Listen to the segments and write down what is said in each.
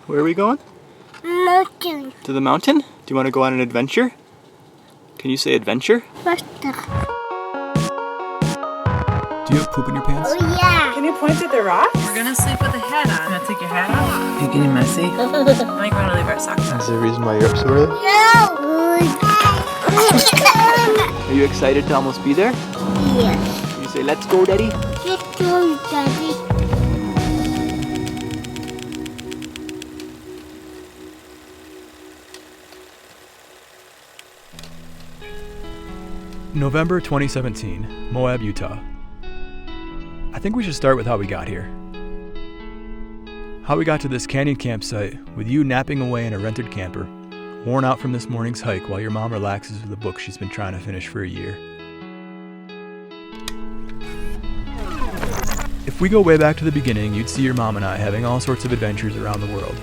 Where are we going? Mountain. To the mountain? Do you want to go on an adventure? Can you say adventure? Do you have poop in your pants? Oh yeah. Can you point at the rocks? We're gonna sleep with a hat on. Gonna take your hat off? You getting messy? I think we're gonna leave our socks on. Is there a reason why you're up so early? No. Are you excited to almost be there? Yes. Can you say, let's go, Daddy? Let's go, Daddy. November 2017, Moab, Utah. I think we should start with how we got here. How we got to this canyon campsite with you napping away in a rented camper, worn out from this morning's hike while your mom relaxes with a book she's been trying to finish for a year. If we go way back to the beginning, you'd see your mom and I having all sorts of adventures around the world.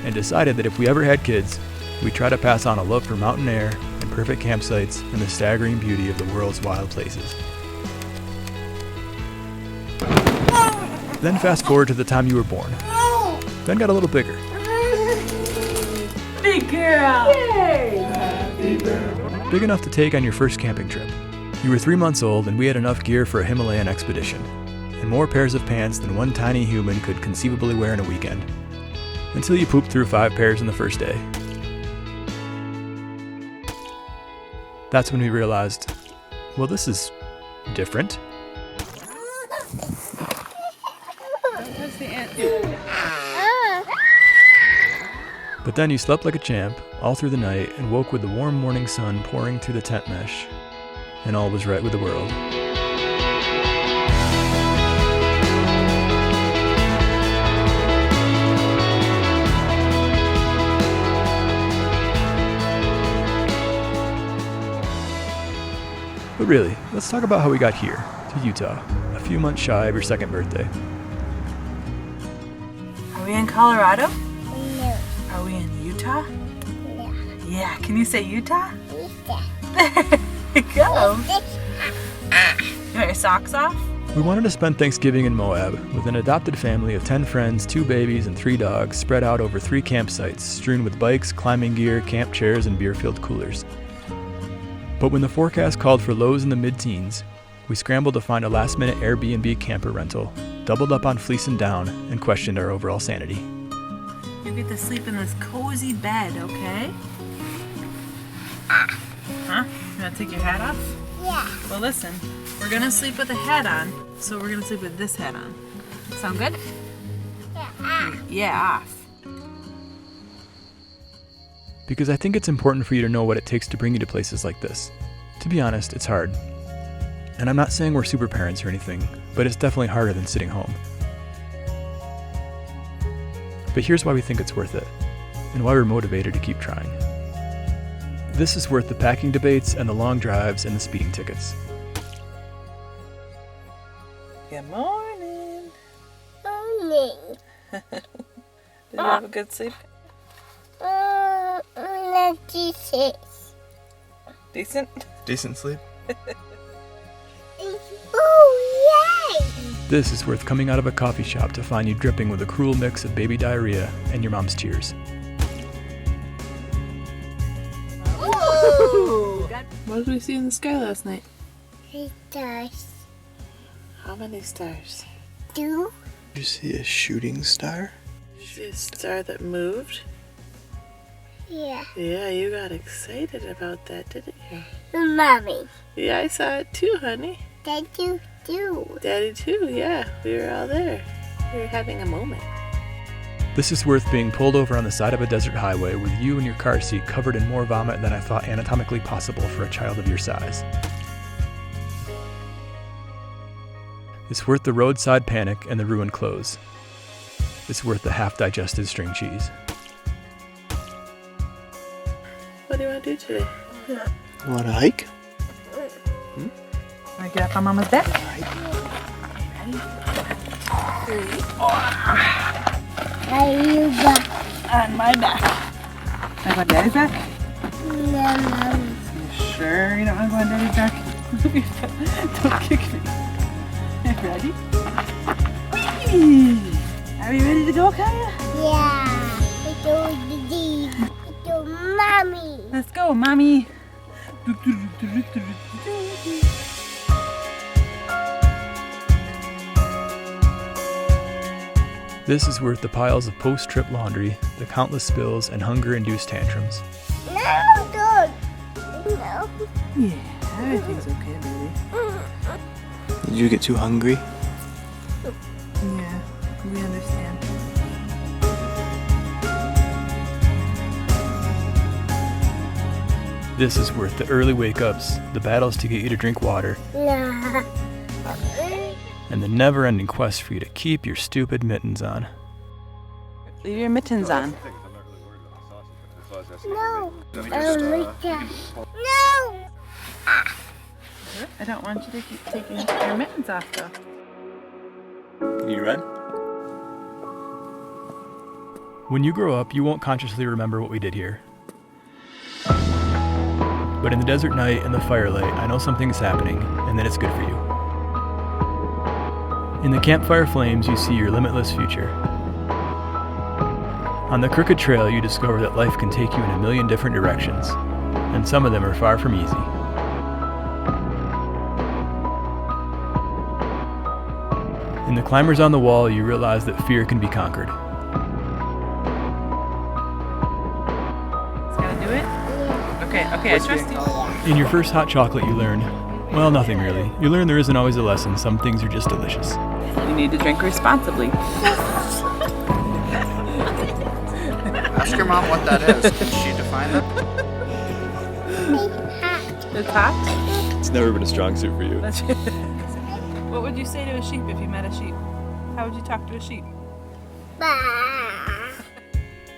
And decided that if we ever had kids, we'd try to pass on a love for mountain air and perfect campsites and the staggering beauty of the world's wild places. Then fast forward to the time you were born. Then got a little bigger. Big girl! Yay! Big enough to take on your first camping trip. You were 3 months old and we had enough gear for a Himalayan expedition, and more pairs of pants than one tiny human could conceivably wear in a weekend. Until you pooped through 5 pairs in the first day. That's when we realized, well, this is different. That's the answer. But then you slept like a champ all through the night and woke with the warm morning sun pouring through the tent mesh, and all was right with the world. But really, let's talk about how we got here, to Utah, a few months shy of your second birthday. Are we in Colorado? No. Are we in Utah? Yeah. Yeah, can you say Utah? Yeah. There you go. You want your socks off? We wanted to spend Thanksgiving in Moab with an adopted family of 10 friends, 2 babies, and 3 dogs spread out over 3 campsites strewn with bikes, climbing gear, camp chairs, and beer-filled coolers. But when the forecast called for lows in the mid-teens, we scrambled to find a last-minute Airbnb camper rental, doubled up on fleece and down, and questioned our overall sanity. You get to sleep in this cozy bed, okay? Huh? You want to take your hat off? Yeah. Well, listen, we're going to sleep with a hat on, so we're going to sleep with this hat on. Sound good? Yeah. Yeah, off. Because I think it's important for you to know what it takes to bring you to places like this. To be honest, it's hard. And I'm not saying we're super parents or anything, but it's definitely harder than sitting home. But here's why we think it's worth it, and why we're motivated to keep trying. This is worth the packing debates and the long drives and the speeding tickets. Good morning. Morning. Did you have a good sleep? Decent? Decent sleep. Oh, yay! This is worth coming out of a coffee shop to find you dripping with a cruel mix of baby diarrhea and your mom's tears. Ooh. What did we see in the sky last night? Stars. How many stars? 2. Did you see a shooting star? Did you see a star that moved? Yeah. Yeah, you got excited about that, didn't you? Mommy. Yeah, I saw it too, honey. Daddy too. Daddy too, yeah. We were all there. We were having a moment. This is worth being pulled over on the side of a desert highway with you and your car seat covered in more vomit than I thought anatomically possible for a child of your size. It's worth the roadside panic and the ruined clothes. It's worth the half-digested string cheese. What do you want to do today? Want to hike? Want to get up on Mama's back? Ready? 3. Are you back? On my back. Can I go on Daddy's back? No, Mommy. You sure you don't want to go on Daddy's back? Don't kick me. Ready? Whee! Are you ready to go, Kaiya? Yeah. It's all the deed. It's all mommy. Let's go, mommy. This is worth the piles of post-trip laundry, the countless spills, and hunger-induced tantrums. No, good. No. Yeah, everything's okay, baby. Did you get too hungry? Yeah, we understand. This is worth the early wake-ups, the battles to get you to drink water, No. and the never-ending quest for you to keep your stupid mittens on. Leave your mittens on. No. No. I don't want you to keep taking your mittens off, though. Can you run? When you grow up, you won't consciously remember what we did here. But in the desert night and the firelight, I know something is happening, and that it's good for you. In the campfire flames, you see your limitless future. On the crooked trail, you discover that life can take you in a million different directions, and some of them are far from easy. In the climbers on the wall, you realize that fear can be conquered. It's gonna do it? Okay, I trust you. In your first hot chocolate, you learn, well, nothing really. You learn there isn't always a lesson. Some things are just delicious. You need to drink responsibly. Ask your mom what that is. Can she define that? It's hot? It's never been a strong suit for you. What would you say to a sheep if you met a sheep? How would you talk to a sheep?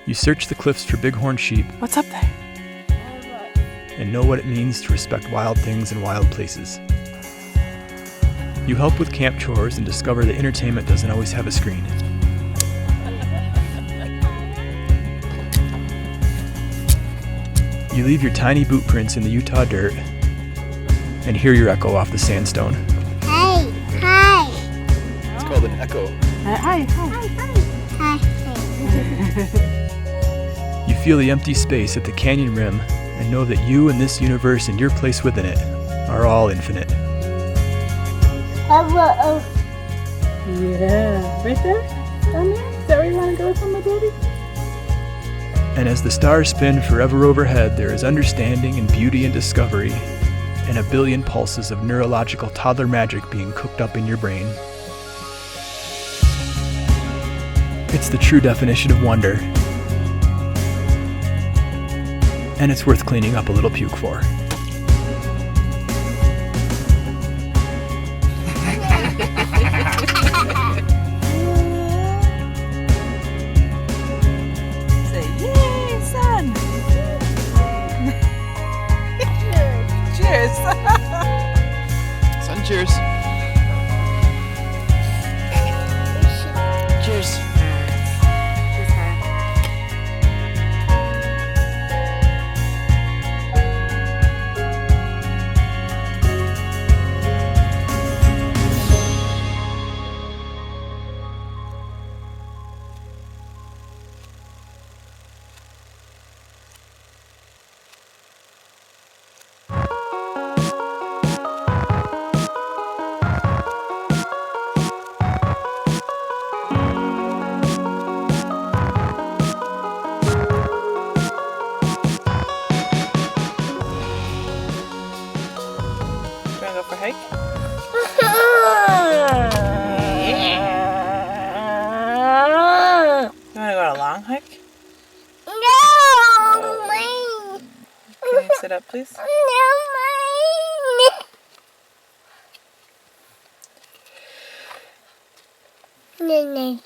You search the cliffs for bighorn sheep What's up there? and know what it means to respect wild things in wild places. You help with camp chores and discover that entertainment doesn't always have a screen. You leave your tiny boot prints in the Utah dirt and hear your echo off the sandstone. Hey. Hi. It's called an echo. Hi. Hi. You feel the empty space at the canyon rim and know that you and this universe and your place within it are all infinite. Hello. Yeah. Right there? Down there? Is that where you want to go with my baby? And as the stars spin forever overhead, there is understanding and beauty and discovery, and a billion pulses of neurological toddler magic being cooked up in your brain. It's the true definition of wonder, and it's worth cleaning up a little puke for. Say, yay, son! Cheers! Sun cheers. Cheers. Go for a hike? You want to go on a long hike? No, mine. Can you sit up, please? No, mine. No, no.